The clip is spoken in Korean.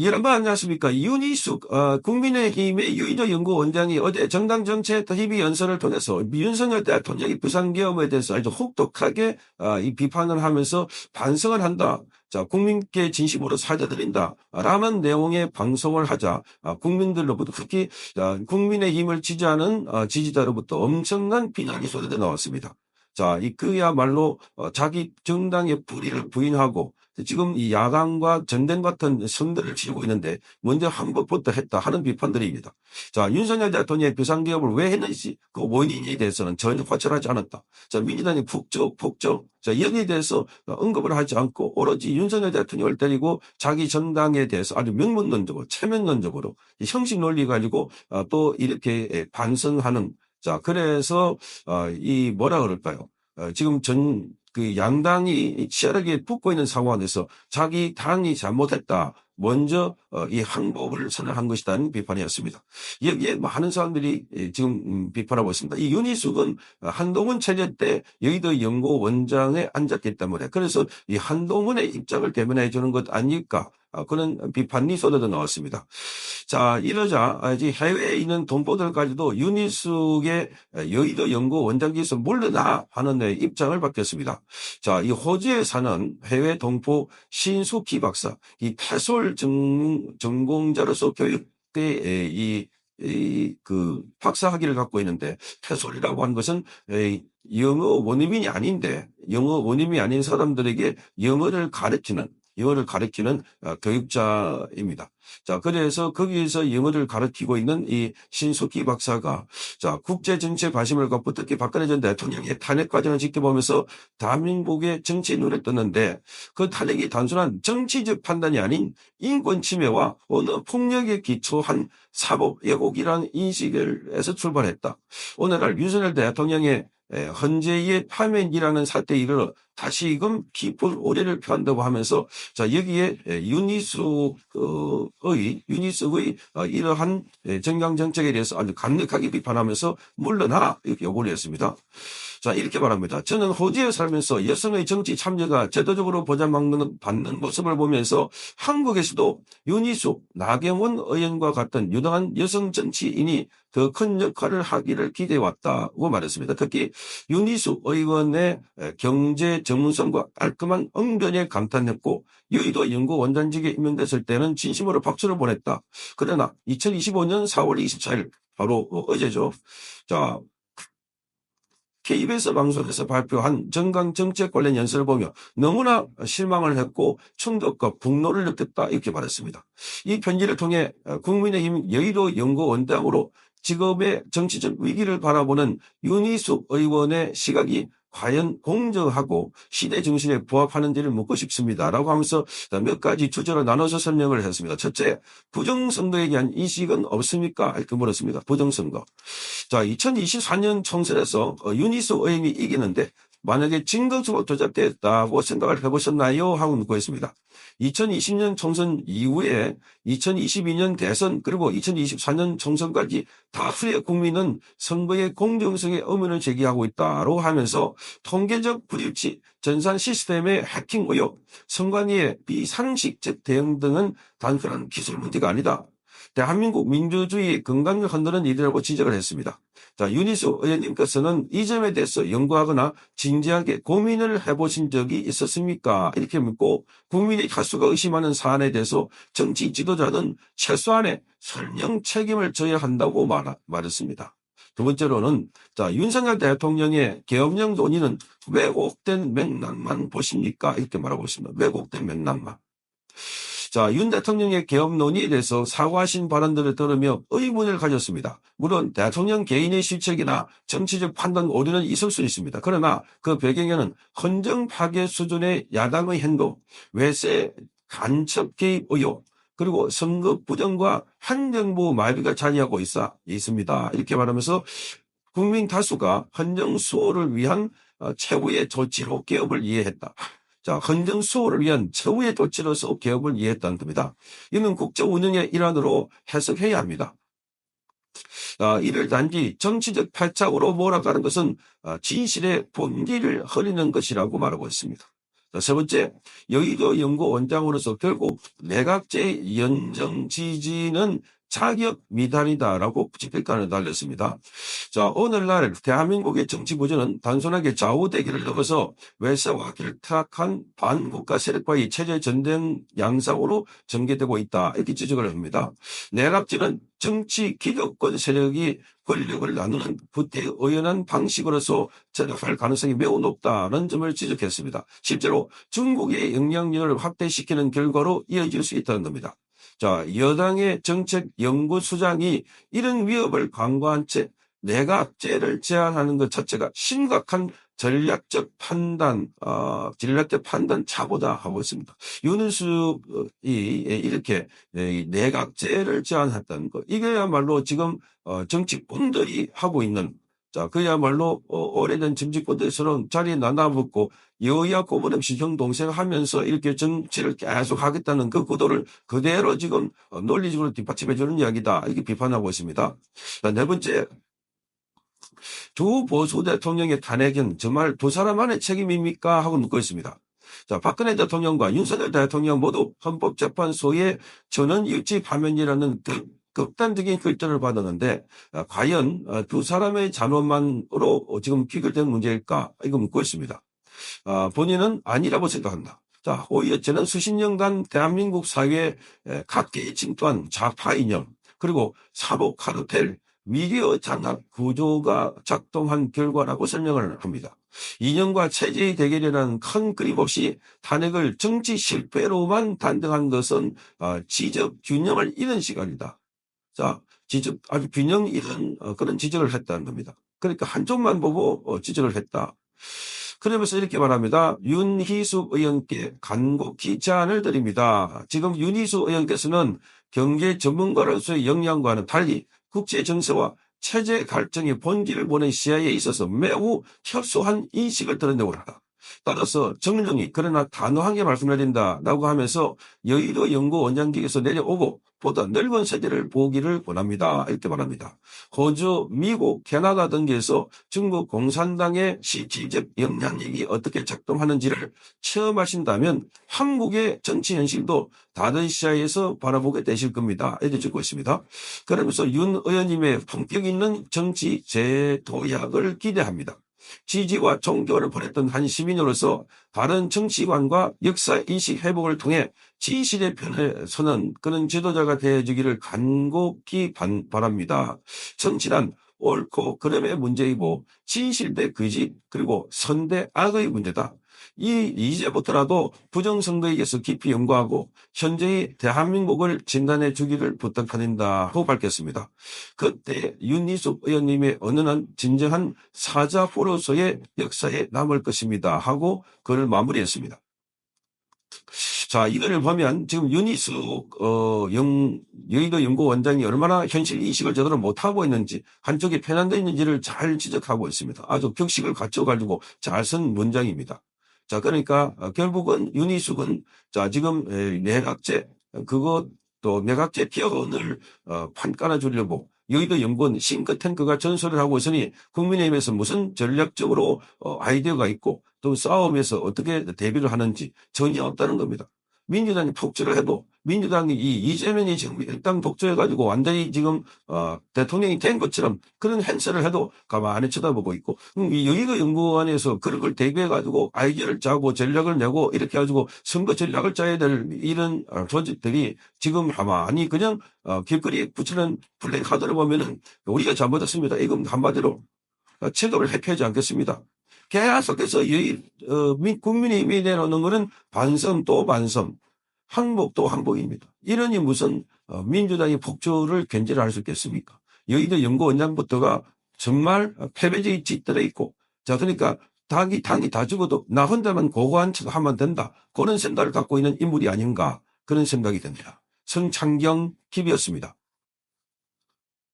여러분 안녕하십니까. 윤희숙 국민의힘의 유이조 연구원장이 어제 정당정책 TV 연설을 통해서 윤석열 대통령의 부산계엄에 대해서 아주 혹독하게 이 비판을 하면서 반성을 한다. 자, 국민께 진심으로 사죄드린다. 라는 내용의 방송을 하자 국민들로부터 특히 국민의힘을 지지하는 지지자로부터 엄청난 비난이 쏟아져 나왔습니다. 자, 그야말로 자기 정당의 불의를 부인하고 지금 이 야당과 전쟁 같은 선들을 치르고 있는데 먼저 한번부터 했다 하는 비판들입니다. 자, 윤석열 대통령의 비상기업을 왜 했는지 그 원인에 대해서는 전혀 확실하지 않았다. 자, 민주당이 북적. 자, 여기에 대해서 언급을 하지 않고 오로지 윤석열 대통령을 때리고 자기 정당에 대해서 아주 명문론적으로, 체면론적으로 형식 논리 가지고 또 이렇게 반성하는 자, 그래서 이 뭐라 그럴까요? 지금 그 양당이 치열하게 붙고 있는 상황에서 자기 당이 잘못했다. 먼저 이 항복을 선언한 것이라는 비판이었습니다. 여기에 많은 사람들이 지금 비판하고 있습니다. 이 윤희숙은 한동훈 체제 때 여의도 연구원장에 앉았기 때문에 그래서 이 한동훈의 입장을 대변해 주는 것 아닐까 그런 비판이 쏟아져 나왔습니다. 자, 이러자 해외에 있는 동포들까지도 윤희숙의 여의도 연구원장직에서 물러나 하는 입장을 밝혔습니다. 자, 이 호주에 사는 해외 동포 신숙희 박사, 이 패솔 전공자로서 교육대 그 박사 학위를 갖고 있는데 패솔이라고 하는 것은 영어 원어민이 아닌데 영어 원어민이 아닌 사람들에게 영어를 가르치는 교육자입니다. 자, 그래서 거기에서 영어를 가르치고 있는 이 신숙희 박사가 자, 국제 정치에 관심을 갖고 특히 박근혜 전 대통령의 탄핵 과정을 지켜보면서 대한민국의 정치에 눈에 떴는데 그 탄핵이 단순한 정치적 판단이 아닌 인권 침해와 언어 폭력에 기초한 사법 왜곡이라는 인식에서 출발했다. 오늘날 윤석열 대통령의 헌재의 파면이라는 사태에 이르러 다시금 깊은 오해를 표한다고 하면서 자, 여기에 윤희숙의 이러한 정강 정책에 대해서 아주 강력하게 비판하면서 물러나라 이렇게 요구를 했습니다. 자, 이렇게 말합니다. 저는 호주에 살면서 여성의 정치 참여가 제도적으로 보장받는 모습을 보면서 한국에서도 윤희숙, 나경원 의원과 같은 유능한 여성 정치인이 더 큰 역할을 하기를 기대해왔다고 말했습니다. 특히 윤희숙 의원의 경제 전문성과 깔끔한 응변에 감탄했고 여의도 연구원장직에 임명됐을 때는 진심으로 박수를 보냈다. 그러나 2025년 4월 24일 바로 어제죠. 자, KBS 방송에서 발표한 정강 정책 관련 연설을 보며 너무나 실망을 했고 충격과 분노를 느꼈다 이렇게 말했습니다. 이 편지를 통해 국민의힘 여의도 연구원장으로 지금의 정치적 위기를 바라보는 윤희숙 의원의 시각이 과연 공정하고 시대 정신에 부합하는지를 묻고 싶습니다라고 하면서 몇 가지 주제로 나눠서 설명을 했습니다. 첫째, 부정선거에 대한 인식은 없습니까? 이렇게 물었습니다. 부정선거. 자, 2024년 총선에서 윤희숙 의원이 이기는데 만약에 증거수가 조작됐다고 생각을 해보셨나요? 하고 묻고 있습니다. 2020년 총선 이후에 2022년 대선 그리고 2024년 총선까지 다수의 국민은 선거의 공정성에 의문을 제기하고 있다고 하면서 통계적 불일치, 전산 시스템의 해킹 의혹, 선관위의 비상식적 대응 등은 단순한 기술 문제가 아니다. 대한민국 민주주의 건강을 흔드는 일이라고 지적을 했습니다. 자, 윤희숙 의원님께서는 이 점에 대해서 연구하거나 진지하게 고민을 해보신 적이 있었습니까? 이렇게 묻고 국민의 다수가 의심하는 사안에 대해서 정치 지도자는 최소한의 설명 책임을 져야 한다고 말했습니다. 두 번째로는 자, 윤석열 대통령의 계엄령 논의는 왜곡된 맥락만 보십니까? 이렇게 말하고 있습니다. 왜곡된 맥락만. 자, 윤 대통령의 계엄 논의에 대해서 사과하신 발언들을 들으며 의문을 가졌습니다. 물론 대통령 개인의 실책이나 정치적 판단 오류는 있을 수 있습니다. 그러나 그 배경에는 헌정 파괴 수준의 야당의 행동, 외세 간첩 개입 의혹, 그리고 선거 부정과 행정부 마비가 자리하고 있습니다. 이렇게 말하면서 국민 다수가 헌정 수호를 위한 최후의 조치로 개업을 이해했다. 자, 헌정 수호를 위한 최후의 조치로서 개업을 이해했다는 겁니다. 이는 국정 운영의 일환으로 해석해야 합니다. 이를 단지 정치적 패착으로 몰아가는 것은 진실의 본질을 흐리는 것이라고 말하고 있습니다. 자, 세 번째, 여의도 연구원장으로서 결국 내각제 연정 지지는 자격 미달이다라고 집필관을 달렸습니다. 자, 오늘날 대한민국의 정치 구조는 단순하게 좌우 대결을 넘어서 외세와 결탁한 반국가 세력과의 체제 전쟁 양상으로 전개되고 있다. 이렇게 지적을 합니다. 내각제는 정치 기득권 세력이 권력을 나누는 부대의연한 방식으로서 전락할 가능성이 매우 높다는 점을 지적했습니다. 실제로 중국의 영향력을 확대시키는 결과로 이어질 수 있다는 겁니다. 자, 여당의 정책연구수장이 이런 위협을 간과한 채 내각제를 제안하는 것 자체가 심각한 전략적 판단 착오다 하고 있습니다. 윤은숙이 이렇게 내각제를 제안했다는 것, 이게야말로 지금 정치꾼들이 하고 있는, 자, 그야말로 오래된 정치꾼들처럼 자리에 나눠붙고 여야 구분 없이 형 동생 하면서 이렇게 정치를 계속 하겠다는 그 구도를 그대로 지금 논리적으로 뒷받침해 주는 이야기다, 이렇게 비판하고 있습니다. 자, 네 번째, 두 보수 대통령의 탄핵은 정말 두 사람만의 책임입니까 하고 묻고 있습니다. 자, 박근혜 대통령과 윤석열 대통령 모두 헌법재판소의 전원일치 파면이라는 극단적인 결정을 받았는데 과연 두 사람의 잔원만으로 지금 귀결된 문제일까, 이거 묻고 있습니다. 본인은 아니라고 생각한다. 자, 오히려 저는 수십 년간 대한민국 사회에 각계에 침투한 좌파 이념, 그리고 사법 카르텔, 미디어 장악 구조가 작동한 결과라고 설명을 합니다. 이념과 체제의 대결이라는 큰 그림 없이 탄핵을 정치 실패로만 단정한 것은 지적 균형을 잃은 시간이다. 자, 아주 균형 잃은 그런 지적을 했다는 겁니다. 그러니까 한쪽만 보고 지적을 했다. 그러면서 이렇게 말합니다. 윤희숙 의원께 간곡히 제안을 드립니다. 지금 윤희숙 의원께서는 경제 전문가로서의 역량과는 달리 국제 정세와 체제 갈등의 본질을 보는 시야에 있어서 매우 협소한 인식을 드러내고 있다. 따라서 정정히 그러나 단호하게 말씀드린다라고 하면서 여의도 연구원장직에서 내려오고 보다 넓은 세계를 보기를 원합니다. 이렇게 말합니다. 호주, 미국, 캐나다 등지에서 중국 공산당의 실질적 영향력이 어떻게 작동하는지를 체험하신다면 한국의 정치 현실도 다른 시야에서 바라보게 되실 겁니다. 이렇게 적고 있습니다. 그러면서 윤 의원님의 품격 있는 정치 재도약을 기대합니다. 지지와 존경을 보냈던 한 시민으로서 다른 정치관과 역사인식 회복을 통해 진실의 편에 서는 그런 지도자가 되어주기를 간곡히 바랍니다. 정치란 옳고 그름의 문제이고 진실 대 거짓, 그리고 선 대 악의 문제다. 이제부터라도 부정선거에게서 깊이 연구하고 현재의 대한민국을 진단해 주기를 부탁드린다고 밝혔습니다. 그때 윤희숙 의원님의 언어는 진정한 사자포로서의 역사에 남을 것입니다 하고 글을 마무리했습니다. 자, 이거를 보면 지금 윤희숙 여의도 연구원장이 얼마나 현실 인식을 제대로 못하고 있는지, 한쪽에 편향되어 있는지를 잘 지적하고 있습니다. 아주 격식을 갖춰가지고 잘 쓴 문장입니다. 자, 그러니까 결국은 윤희숙은 자, 지금 내각제, 그것 또 내각제 개헌을 판가나 주려고 여의도 연구원 싱크탱크가 전설을 하고 있으니 국민의힘에서 무슨 전략적으로 아이디어가 있고 또 싸움에서 어떻게 대비를 하는지 전혀 없다는 겁니다. 민주당이 폭주를 해도 민주당이 이재명이 지금 일당 독주해가지고 완전히 지금 대통령이 된 것처럼 그런 행세를 해도 가만히 쳐다보고 있고, 이 여의도 연구원에서 그런 걸 대비해가지고 아이디어를 짜고 전략을 내고 이렇게 해가지고 선거 전략을 짜야 될 이런 조직들이 지금 가만히 그냥 길거리에 붙이는 플래카드를 보면은 우리가 잘못했습니다. 이건 한마디로 체급을 회피하지 않겠습니다. 계속해서 국민의힘이 내놓는 것은 반성 또 반성, 항복 또 항복입니다. 이러니 무슨 민주당이 폭주를 견제를 할 수 있겠습니까? 여의도 연구원장부터가 정말 패배적인 짓들에 있고, 자, 그러니까 당이 다 죽어도 나 혼자만 고고한 척 하면 된다, 그런 생각을 갖고 있는 인물이 아닌가, 그런 생각이 듭니다. 성창경 TV였습니다.